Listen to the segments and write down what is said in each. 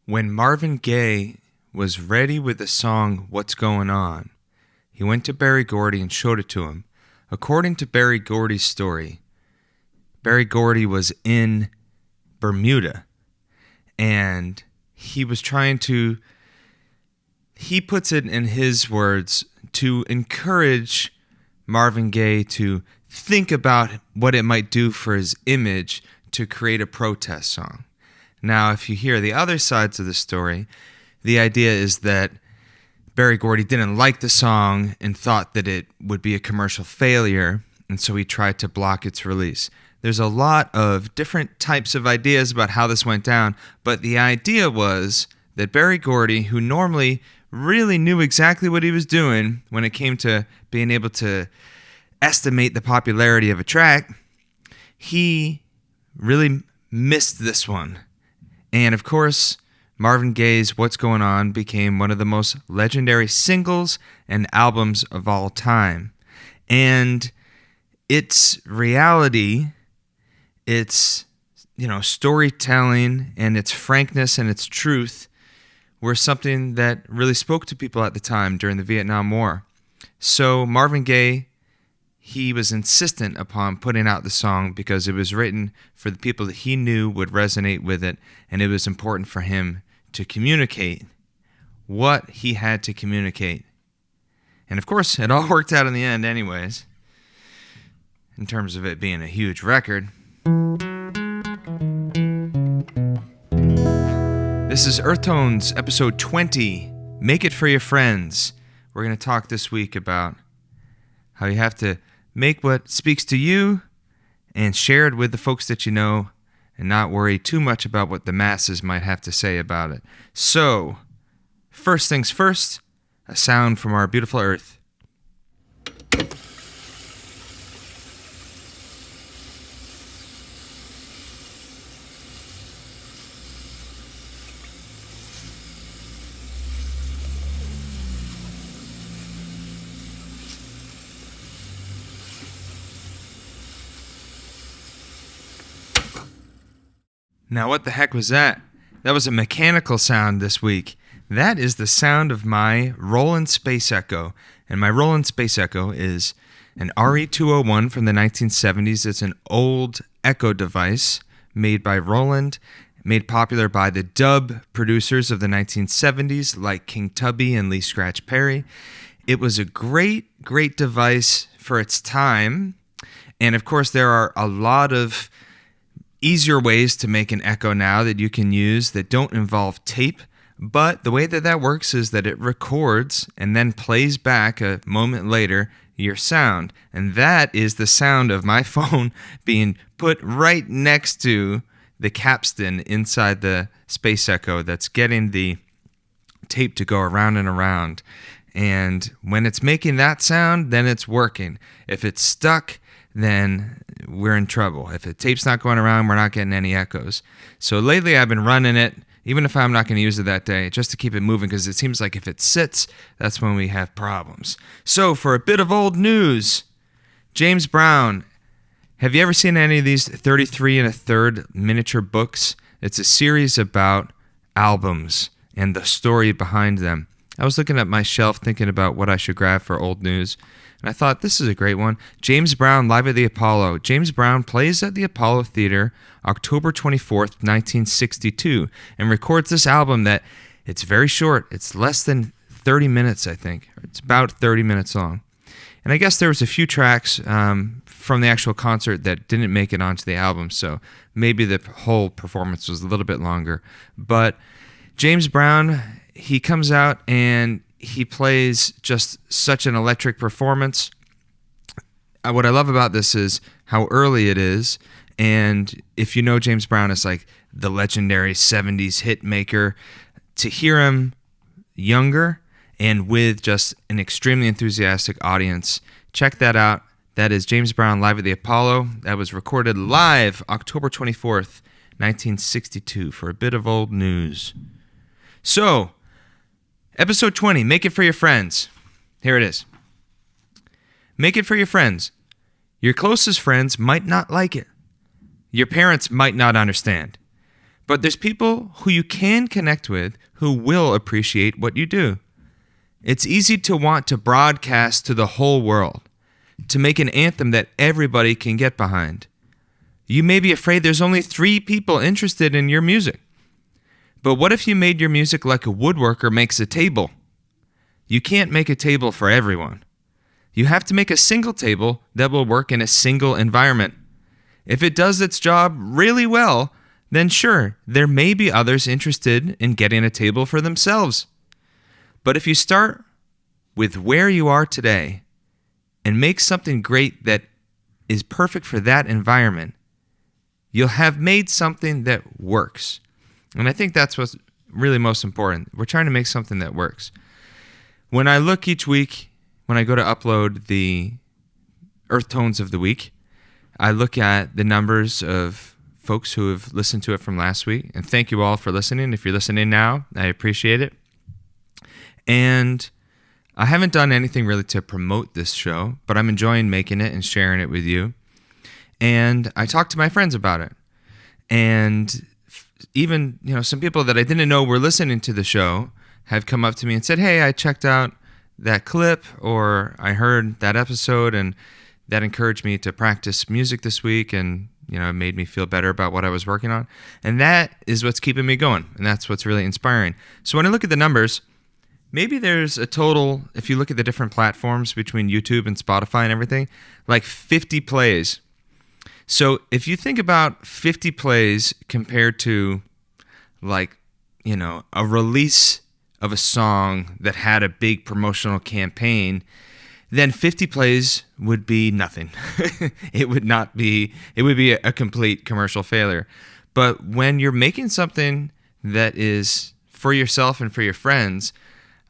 When Marvin Gaye was ready with the song What's Going On, he went to Berry Gordy and showed it to him. According to Berry Gordy's story, Berry Gordy was in Bermuda, and he was trying to, he puts it in his words, to encourage Marvin Gaye to think about what it might do for his image to create a protest song. Now, if you hear the other sides of the story, the idea is that Berry Gordy didn't like the song and thought that it would be a commercial failure, and so he tried to block its release. There's a lot of different types of ideas about how this went down, but the idea was that Berry Gordy, who normally really knew exactly what he was doing when it came to being able to estimate the popularity of a track, he really missed this one. And of course, Marvin Gaye's What's Going On became one of the most legendary singles and albums of all time. And its reality, its storytelling, and its frankness and its truth were something that really spoke to people at the time during the Vietnam War. So Marvin Gaye, he was insistent upon putting out the song because it was written for the people that he knew would resonate with it, and it was important for him to communicate what he had to communicate. And of course, it all worked out in the end anyways, in terms of it being a huge record. This is Earth Tones, episode 20, Make It For Your Friends. We're going to talk this week about how you have to make what speaks to you and share it with the folks that you know and not worry too much about what the masses might have to say about it. So, first things first, a sound from our beautiful Earth. Now, what the heck was that? That was a mechanical sound this week. That is the sound of my Roland Space Echo. And my Roland Space Echo is an RE201 from the 1970s. It's an old echo device made by Roland, made popular by the dub producers of the 1970s like King Tubby and Lee Scratch Perry. It was a great, great device for its time. And of course, there are a lot of easier ways to make an echo now that you can use that don't involve tape, but the way that works is that it records and then plays back a moment later your sound, and that is the sound of my phone being put right next to the capstan inside the Space Echo that's getting the tape to go around and around. And when it's making that sound, then it's working. If it's stuck, then we're in trouble. If the tape's not going around, we're not getting any echoes. So lately I've been running it, even if I'm not going to use it that day, just to keep it moving, because it seems like if it sits, that's when we have problems. So for a bit of old news, James Brown. Have you ever seen any of these 33 1/3 miniature books? It's a series about albums and the story behind them. I was looking at my shelf thinking about what I should grab for old news, and I thought, this is a great one. James Brown, Live at the Apollo. James Brown plays at the Apollo Theater October 24th, 1962, and records this album that it's very short. It's less than 30 minutes, I think. It's about 30 minutes long. And I guess there was a few tracks from the actual concert that didn't make it onto the album, so maybe the whole performance was a little bit longer. But James Brown, he comes out and he plays just such an electric performance. What I love about this is how early it is. And if you know James Brown as like the legendary 70s hit maker, to hear him younger and with just an extremely enthusiastic audience, check that out. That is James Brown Live at the Apollo. That was recorded live October 24th, 1962, for a bit of old news. So, episode 20, Make It For Your Friends. Here it is. Make it for your friends. Your closest friends might not like it. Your parents might not understand. But there's people who you can connect with who will appreciate what you do. It's easy to want to broadcast to the whole world, to make an anthem that everybody can get behind. You may be afraid there's only 3 people interested in your music. But what if you made your music like a woodworker makes a table? You can't make a table for everyone. You have to make a single table that will work in a single environment. If it does its job really well, then sure, there may be others interested in getting a table for themselves. But if you start with where you are today and make something great that is perfect for that environment, you'll have made something that works. And I think that's what's really most important. We're trying to make something that works. When I look each week, when I go to upload the Earth Tones of the week, I look at the numbers of folks who have listened to it from last week. And thank you all for listening. If you're listening now, I appreciate it. And I haven't done anything really to promote this show, but I'm enjoying making it and sharing it with you. And I talked to my friends about it. And even, some people that I didn't know were listening to the show have come up to me and said, hey, I checked out that clip, or I heard that episode, and that encouraged me to practice music this week, and it made me feel better about what I was working on. And that is what's keeping me going, and that's what's really inspiring. So when I look at the numbers, maybe there's a total, if you look at the different platforms between YouTube and Spotify and everything, like 50 plays. So if you think about 50 plays compared to a release of a song that had a big promotional campaign, then 50 plays would be nothing. It would be a complete commercial failure. But when you're making something that is for yourself and for your friends,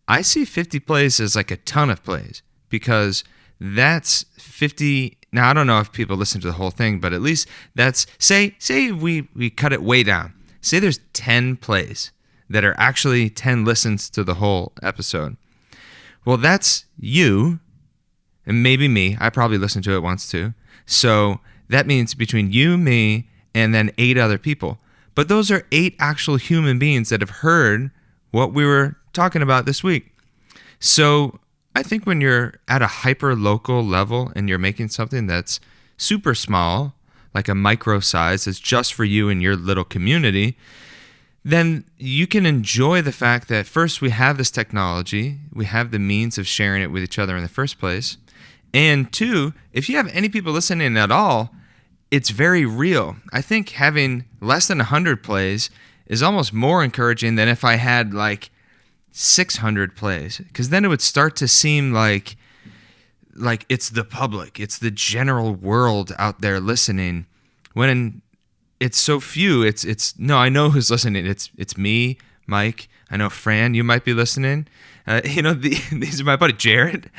I see 50 plays as like a ton of plays, because that's 50. Now, I don't know if people listen to the whole thing, but at least that's, say we cut it way down. Say there's 10 plays that are actually 10 listens to the whole episode. Well, that's you, and maybe me. I probably listened to it once too. So that means between you, me, and then 8 other people. But those are 8 actual human beings that have heard what we were talking about this week. So I think when you're at a hyper-local level and you're making something that's super small, like a micro size, that's just for you and your little community, then you can enjoy the fact that first, we have this technology, we have the means of sharing it with each other in the first place, and 2, if you have any people listening at all, it's very real. I think having less than 100 plays is almost more encouraging than if I had 600 plays, because then it would start to seem like it's the public, it's the general world out there listening, when it's so few. It's no, I know who's listening. It's me, Mike. I know Fran, you might be listening. These are my buddy Jared.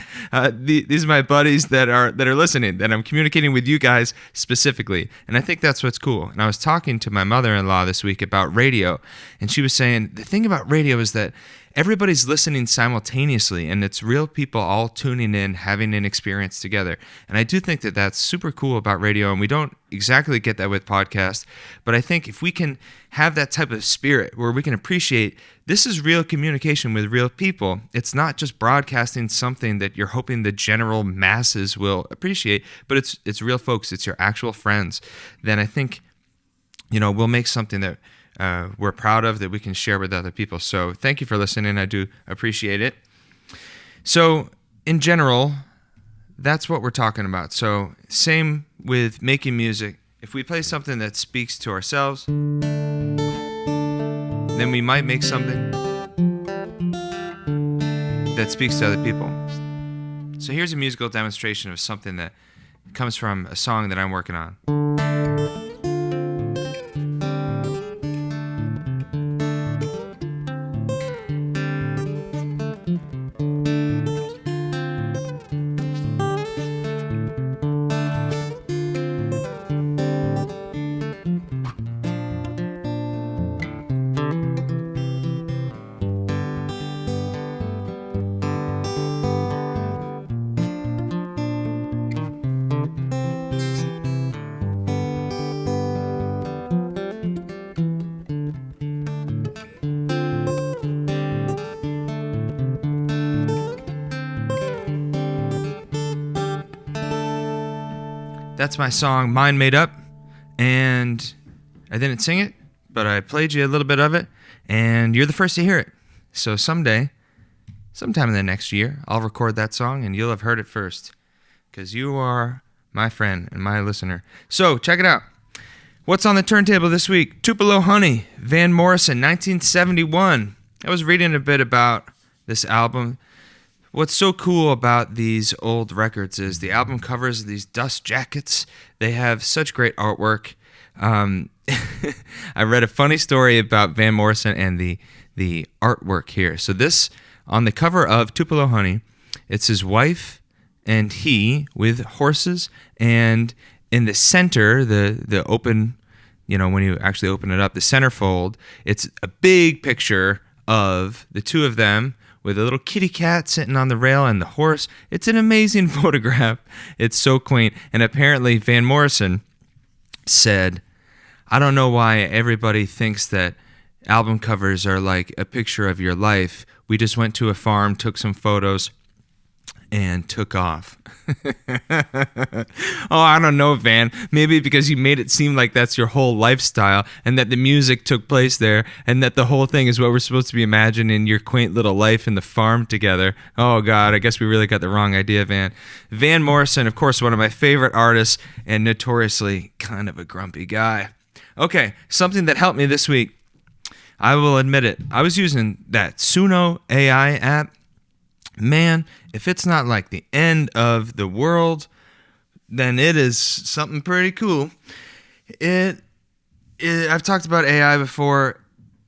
These are my buddies that are listening, that I'm communicating with you guys specifically. And I think that's what's cool. And I was talking to my mother-in-law this week about radio, and she was saying the thing about radio is that everybody's listening simultaneously, and it's real people all tuning in, having an experience together. And I do think that that's super cool about radio, and we don't exactly get that with podcasts. But I think if we can have that type of spirit where we can appreciate this is real communication with real people, it's not just broadcasting something that you're hoping the general masses will appreciate, but it's real folks, it's your actual friends, then I think we'll make something that we're proud of, that we can share with other people. So thank you for listening. I do appreciate it. So in general, that's what we're talking about. So same with making music. If we play something that speaks to ourselves, then we might make something that speaks to other people. So here's a musical demonstration of something that comes from a song that I'm working on. That's my song, Mind Made Up. And I didn't sing it, but I played you a little bit of it, and you're the first to hear it. So sometime in the next year, I'll record that song, and you'll have heard it first, because you are my friend and my listener. So check it out. What's on the turntable this week? Tupelo Honey, Van Morrison, 1971. I was reading a bit about this album. What's so cool about these old records is the album covers, these dust jackets. They have such great artwork. I read a funny story about Van Morrison and the artwork here. So this, on the cover of Tupelo Honey, it's his wife and he with horses, and in the center, the open, when you actually open it up, the centerfold, it's a big picture of the two of them with a little kitty cat sitting on the rail and the horse. It's an amazing photograph. It's so quaint. And apparently Van Morrison said, I don't know why everybody thinks that album covers are like a picture of your life. We just went to a farm, took some photos, and took off. Oh, I don't know, Van. Maybe because you made it seem like that's your whole lifestyle, and that the music took place there, and that the whole thing is what we're supposed to be imagining, your quaint little life in the farm together. Oh, God, I guess we really got the wrong idea, Van. Van Morrison, of course, one of my favorite artists, and notoriously kind of a grumpy guy. Okay, something that helped me this week. I will admit it. I was using that Suno AI app. Man, if it's not like the end of the world, then it is something pretty cool. I've talked about AI before.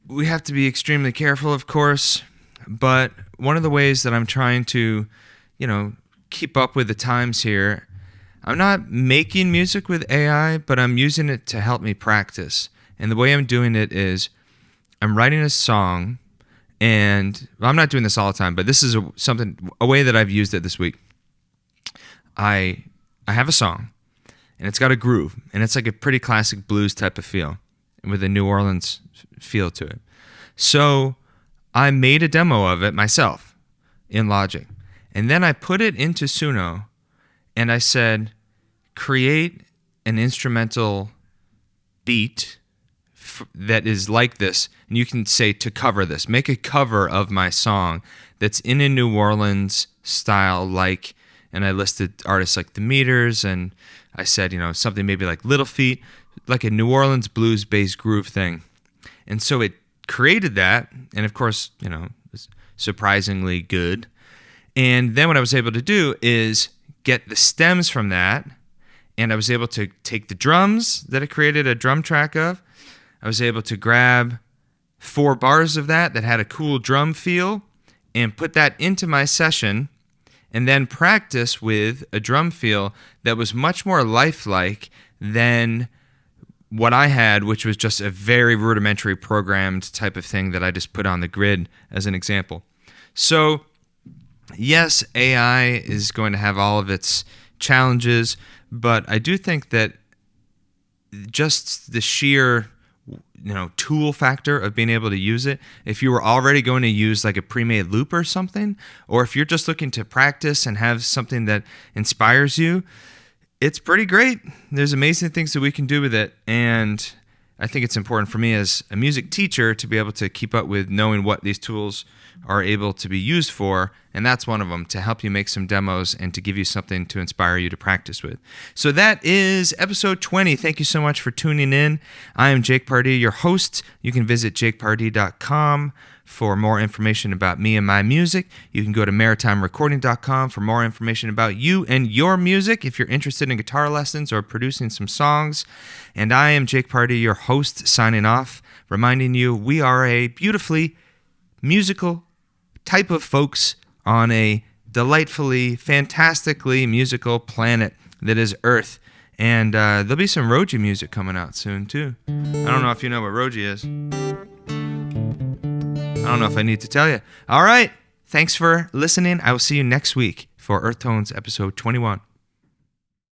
We have to be extremely careful, of course, but one of the ways that I'm trying to, keep up with the times here, I'm not making music with AI, but I'm using it to help me practice. And the way I'm doing it is I'm writing a song. And I'm not doing this all the time, but this is a way that I've used it this week. I have a song, and it's got a groove, and it's like a pretty classic blues type of feel with a New Orleans feel to it. So I made a demo of it myself in Logic, and then I put it into Suno, and I said, create an instrumental beat that is like this, and you can say to cover this. Make a cover of my song that's in a New Orleans style, and I listed artists like The Meters, and I said, something maybe like Little Feat, like a New Orleans blues-based groove thing. And so it created that, and of course, it was surprisingly good. And then what I was able to do is get the stems from that, and I was able to take the drums that it created a drum track of. I was able to grab 4 bars of that had a cool drum feel and put that into my session, and then practice with a drum feel that was much more lifelike than what I had, which was just a very rudimentary programmed type of thing that I just put on the grid as an example. So, yes, AI is going to have all of its challenges, but I do think that just the sheer tool factor of being able to use it, if you were already going to use like a pre-made loop or something, or if you're just looking to practice and have something that inspires you, it's pretty great. There's amazing things that we can do with it, and I think it's important for me as a music teacher to be able to keep up with knowing what these tools are able to be used for, and that's one of them, to help you make some demos and to give you something to inspire you to practice with. So that is episode 20. Thank you so much for tuning in. I am Jake Pardee, your host. You can visit jakepardee.com for more information about me and my music. You can go to maritimerecording.com for more information about you and your music if you're interested in guitar lessons or producing some songs. And I am Jake Pardee, your host, signing off, reminding you we are a beautifully musical type of folks on a delightfully, fantastically musical planet that is Earth. And there'll be some Roji music coming out soon, too. I don't know if you know what Roji is. I don't know if I need to tell you. All right. Thanks for listening. I will see you next week for Earth Tones episode 21.